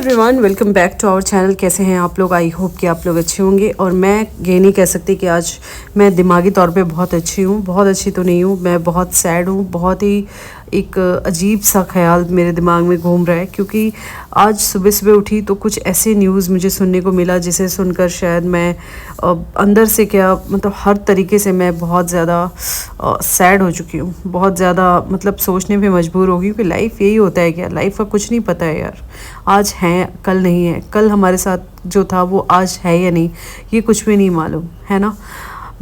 Everyone, welcome back to our channel. कैसे हैं आप लोग? आई होप कि आप लोग अच्छे होंगे। और मैं ये नहीं कह सकती कि आज मैं दिमागी तौर पे बहुत अच्छी हूँ। बहुत अच्छी तो नहीं हूँ, मैं बहुत सैड हूँ। बहुत ही एक अजीब सा ख्याल मेरे दिमाग में घूम रहा है, क्योंकि आज सुबह सुबह उठी तो कुछ ऐसे न्यूज़ मुझे सुनने को मिला जिसे सुनकर शायद मैं अंदर से क्या मतलब हर तरीके से मैं बहुत ज़्यादा सैड हो चुकी हूँ। बहुत ज़्यादा मतलब सोचने पे मजबूर हो गई हूँ कि लाइफ यही होता है क्या? लाइफ का कुछ नहीं पता है यार। आज है कल नहीं है, कल हमारे साथ जो था वो आज है या नहीं ये कुछ भी नहीं मालूम है ना।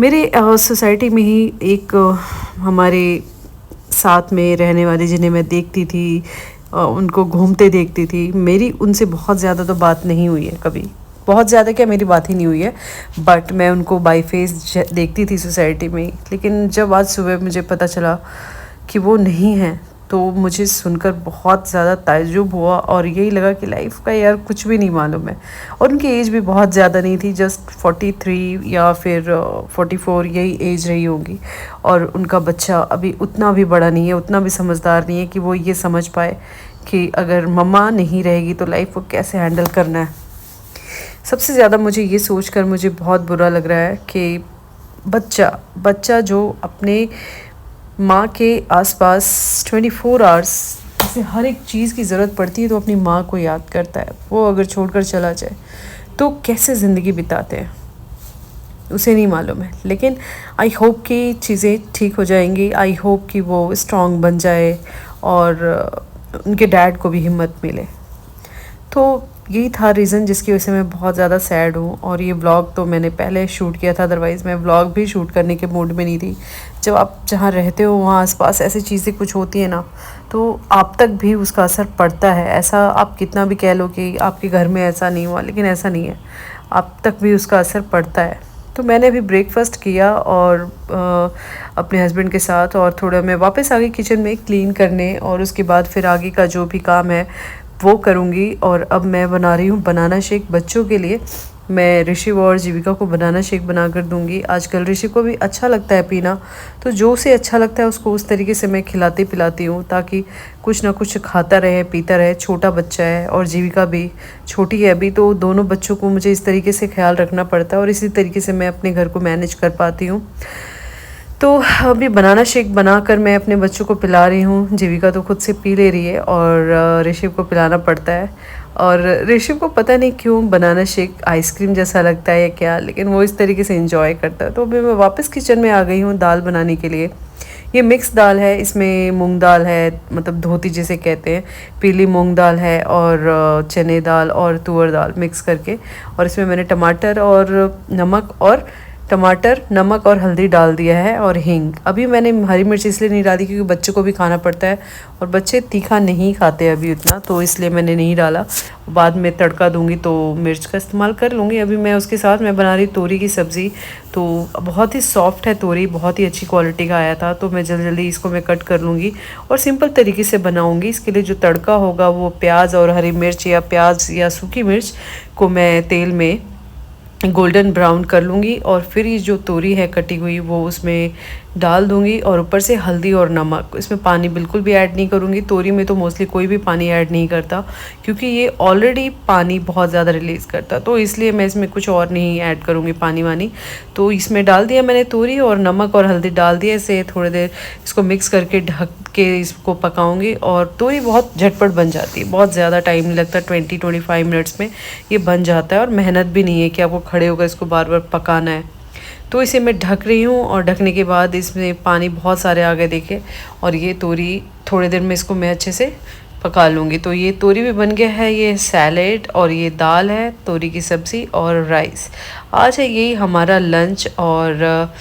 मेरे सोसाइटी में ही एक हमारे साथ में रहने वाली जिन्हें मैं देखती थी, उनको घूमते देखती थी। मेरी उनसे बहुत ज़्यादा तो बात नहीं हुई है कभी, बहुत ज़्यादा क्या मेरी बात ही नहीं हुई है, बट मैं उनको बाई फेस देखती थी सोसाइटी में। लेकिन जब आज सुबह मुझे पता चला कि वो नहीं है तो मुझे सुनकर बहुत ज़्यादा ताज्जुब हुआ और यही लगा कि लाइफ का यार कुछ भी नहीं मालूम है। और उनकी एज भी बहुत ज़्यादा नहीं थी, जस्ट 43 या फिर 44 यही एज रही होगी। और उनका बच्चा अभी उतना भी बड़ा नहीं है, उतना भी समझदार नहीं है कि वो ये समझ पाए कि अगर मम्मा नहीं रहेगी तो लाइफ को कैसे हैंडल करना है। सबसे ज़्यादा मुझे ये सोचकर मुझे बहुत बुरा लग रहा है कि बच्चा जो अपने माँ के आसपास 24 आवर्स जैसे हर एक चीज़ की ज़रूरत पड़ती है तो अपनी माँ को याद करता है। वो अगर छोड़कर चला जाए तो कैसे ज़िंदगी बिताते हैं उसे नहीं मालूम है। लेकिन आई होप कि चीज़ें ठीक हो जाएंगी। आई होप कि वो स्ट्रॉन्ग बन जाए और उनके डैड को भी हिम्मत मिले। तो यही था रीज़न जिसकी वजह से मैं बहुत ज़्यादा सैड हूँ। और ये व्लॉग तो मैंने पहले शूट किया था, अदरवाइज़ मैं व्लॉग भी शूट करने के मूड में नहीं थी। जब आप जहाँ रहते हो वहाँ आसपास ऐसी चीज़ें कुछ होती हैं ना, तो आप तक भी उसका असर पड़ता है। ऐसा आप कितना भी कह लो कि आपके घर में ऐसा नहीं हुआ, लेकिन ऐसा नहीं है, आप तक भी उसका असर पड़ता है। तो मैंने अभी ब्रेकफास्ट किया और अपने हस्बैंड के साथ, और थोड़ा मैं वापस आ गई किचन में क्लीन करने, और उसके बाद फिर आगे का जो भी काम है वो करूँगी। और अब मैं बना रही हूँ बनाना शेक बच्चों के लिए। मैं ऋषिव और जीविका को बनाना शेक बना कर दूँगी। आजकल ऋषिव को भी अच्छा लगता है पीना, तो जो उसे अच्छा लगता है उसको उस तरीके से मैं खिलाती पिलाती हूँ ताकि कुछ ना कुछ खाता रहे पीता रहे। छोटा बच्चा है और जीविका भी छोटी है अभी, तो दोनों बच्चों को मुझे इस तरीके से ख्याल रखना पड़ता है और इसी तरीके से मैं अपने घर को मैनेज कर पाती हूँ। तो अभी बनाना शेक बनाकर मैं अपने बच्चों को पिला रही हूँ। जीविका तो खुद से पी ले रही है और ऋषिव को पिलाना पड़ता है। और ऋषिव को पता नहीं क्यों बनाना शेक आइसक्रीम जैसा लगता है या क्या, लेकिन वो इस तरीके से एंजॉय करता है। तो अभी मैं वापस किचन में आ गई हूँ दाल बनाने के लिए। ये मिक्स दाल है, इसमें मूंग दाल है, मतलब धोती जिसे कहते हैं, पीली मूंग दाल है और चने दाल और तुअर दाल मिक्स करके। और इसमें मैंने टमाटर नमक और हल्दी डाल दिया है और हींग। अभी मैंने हरी मिर्च इसलिए नहीं डाली क्योंकि बच्चों को भी खाना पड़ता है और बच्चे तीखा नहीं खाते अभी उतना, तो इसलिए मैंने नहीं डाला। बाद में तड़का दूंगी तो मिर्च का इस्तेमाल कर लूँगी। अभी मैं उसके साथ मैं बना रही तोरी की सब्ज़ी। तो बहुत ही सॉफ्ट है तोरी, बहुत ही अच्छी क्वालिटी का आया था, तो मैं जल्दी जल्दी इसको मैं कट कर लूँगी और सिंपल तरीके से बनाऊँगी। इसके लिए जो तड़का होगा वो प्याज और हरी मिर्च या प्याज या सूखी मिर्च को मैं तेल में गोल्डन ब्राउन कर लूँगी और फिर ये जो तोरी है कटी हुई वो उसमें डाल दूँगी और ऊपर से हल्दी और नमक। इसमें पानी बिल्कुल भी ऐड नहीं करूँगी। तोरी में तो मोस्टली कोई भी पानी ऐड नहीं करता क्योंकि ये ऑलरेडी पानी बहुत ज़्यादा रिलीज़ करता, तो इसलिए मैं इसमें कुछ और नहीं ऐड करूँगी पानी वानी। तो इसमें डाल दिया मैंने तोरी और नमक और हल्दी डाल दिया। इसे थोड़ी देर इसको मिक्स करके ढक के इसको पकाऊँगी और तोरी बहुत झटपट बन जाती है, बहुत ज़्यादा टाइम नहीं लगता, 20-25 मिनट्स में ये बन जाता है और मेहनत भी नहीं है कि आपको खड़े होकर इसको बार बार पकाना है। तो इसे मैं ढक रही हूँ और ढकने के बाद इसमें पानी बहुत सारे आ गए देखे, और ये तोरी थोड़ी देर में इसको मैं अच्छे से पका लूँगी। तो ये तोरी भी बन गया है, ये सैलेड और ये दाल है, तोरी की सब्ज़ी और राइस। आज है यही हमारा लंच। और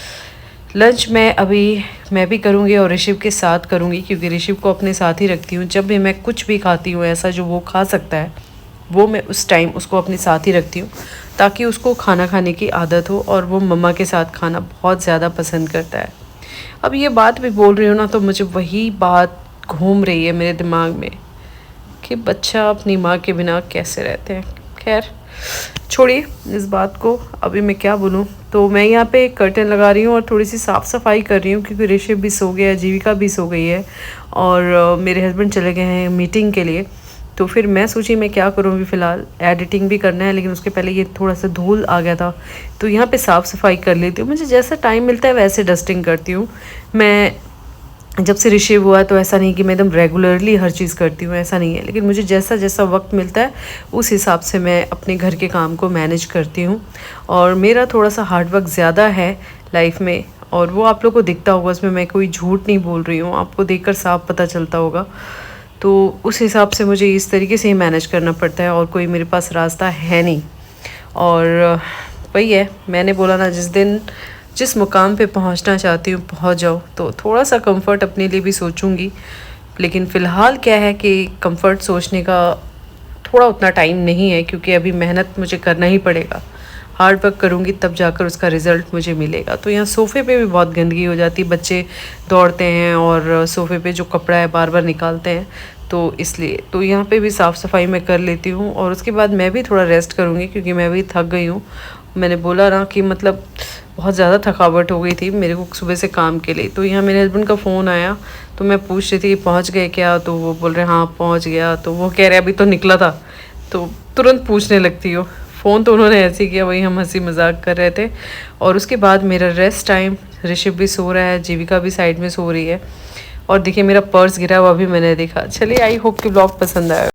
लंच मैं भी करूँगी और ऋषिव के साथ करूँगी क्योंकि ऋषिव को अपने साथ ही रखती हूँ। जब भी मैं कुछ भी खाती हूँ ऐसा जो वो खा सकता है, वो मैं उस टाइम उसको अपने साथ ही रखती हूँ ताकि उसको खाना खाने की आदत हो और वो मम्मा के साथ खाना बहुत ज़्यादा पसंद करता है। अब ये बात भी बोल रही हूँ ना तो मुझे वही बात घूम रही है मेरे दिमाग में कि बच्चा अपनी माँ के बिना कैसे रहते हैं। खैर छोड़िए इस बात को, अभी मैं क्या बोलूँ। तो मैं यहाँ पे कर्टन लगा रही हूँ और थोड़ी सी साफ़ सफाई कर रही हूँ क्योंकि ऋषिव भी सो गया है, जीविका भी सो गई है और मेरे हस्बैंड चले गए हैं मीटिंग के लिए। तो फिर मैं सोची मैं क्या करूँ अभी फ़िलहाल, एडिटिंग भी करना है लेकिन उसके पहले ये थोड़ा सा धूल आ गया था तो यहाँ पे साफ़ सफाई कर लेती हूँ। मुझे जैसा टाइम मिलता है वैसे डस्टिंग करती हूँ। मैं जब से ऋषभ हुआ तो ऐसा नहीं कि मैं एकदम रेगुलरली हर चीज़ करती हूँ, ऐसा नहीं है, लेकिन मुझे जैसा जैसा वक्त मिलता है उस हिसाब से मैं अपने घर के काम को मैनेज करती हूँ। और मेरा थोड़ा सा हार्ड वर्क ज़्यादा है लाइफ में और वो आप लोग को दिखता होगा, उसमें मैं कोई झूठ नहीं बोल रही हूँ, आपको देखकर साफ पता चलता होगा। तो उस हिसाब से मुझे इस तरीके से ही मैनेज करना पड़ता है और कोई मेरे पास रास्ता है नहीं। और वही है, मैंने बोला ना, जिस मुकाम पे पहुंचना चाहती हूँ पहुंच जाओ, तो थोड़ा सा कंफर्ट अपने लिए भी सोचूंगी। लेकिन फ़िलहाल क्या है कि कंफर्ट सोचने का थोड़ा उतना टाइम नहीं है क्योंकि अभी मेहनत मुझे करना ही पड़ेगा। हार्ड वर्क करूँगी तब जाकर उसका रिज़ल्ट मुझे मिलेगा। तो यहाँ सोफ़े पे भी बहुत गंदगी हो जाती है, बच्चे दौड़ते हैं और सोफ़े पे जो कपड़ा है बार बार निकालते हैं, तो इसलिए तो यहाँ पे भी साफ़ सफाई मैं कर लेती हूँ और उसके बाद मैं भी थोड़ा रेस्ट करूँगी क्योंकि मैं भी थक गई हूँ। मैंने बोला ना कि मतलब बहुत ज़्यादा थकावट हो गई थी मेरे को सुबह से काम के लिए। तो यहाँ मेरे हस्बैंड का फ़ोन आया तो मैं पूछ रही थी पहुँच गए क्या, तो वो बोल रहे हाँ पहुँच गया। तो वो कह रहे अभी तो निकला था, तो तुरंत पूछने लगती हो। फ़ोन तो उन्होंने ऐसे ही किया, वही हम हंसी मजाक कर रहे थे। और उसके बाद मेरा रेस्ट टाइम, ऋषभ भी सो रहा है, जीविका भी साइड में सो रही है। और देखिए मेरा पर्स गिरा हुआ भी मैंने देखा। चलिए, आई होप कि ब्लॉग पसंद आया।